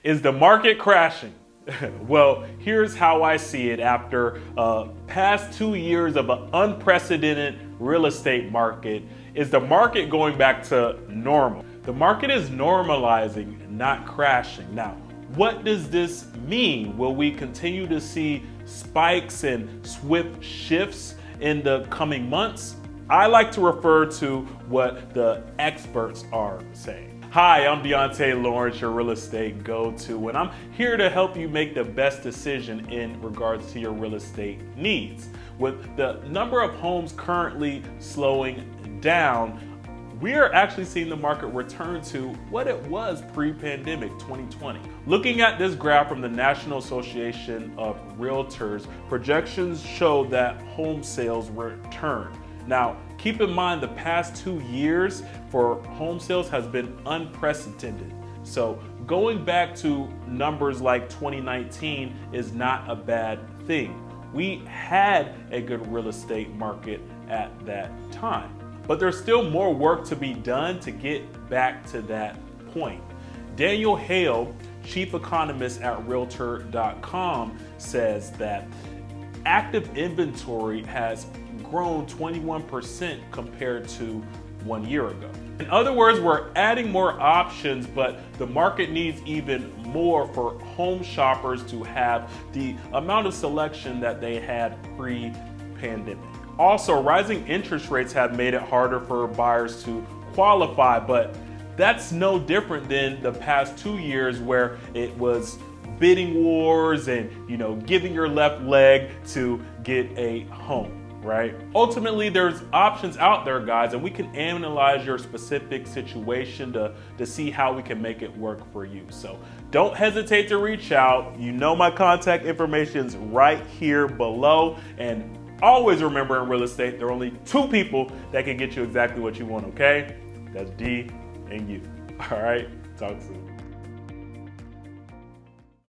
Is the market crashing? Well, here's how I see it after past 2 years of an unprecedented real estate market. Is the market going back to normal? The market is normalizing, not crashing. Now, what does this mean? Will we continue to see spikes and swift shifts in the coming months? I like to refer to what the experts are saying. Hi, I'm Diante Lawrence, your real estate go-to, and I'm here to help you make the best decision in regards to your real estate needs. With the number of homes currently slowing down, we are actually seeing the market return to what it was pre-pandemic 2020. Looking at this graph from the National Association of Realtors, projections show that home sales return. Now, keep in mind the past 2 years for home sales has been unprecedented. So going back to numbers like 2019 is not a bad thing. We had a good real estate market at that time, but there's still more work to be done to get back to that point. Daniel Hale, chief economist at Realtor.com, says that active inventory has grown 21% compared to 1 year ago. In other words, we're adding more options, but the market needs even more for home shoppers to have the amount of selection that they had pre-pandemic. Also, rising interest rates have made it harder for buyers to qualify, but that's no different than the past 2 years where it was bidding wars and, giving your left leg to get a home. Right? Ultimately, there's options out there, guys, and we can analyze your specific situation to see how we can make it work for you. So don't hesitate to reach out. My contact information is right here below. And always remember, in real estate, there are only 2 people that can get you exactly what you want, okay? That's D and you. All right, talk soon.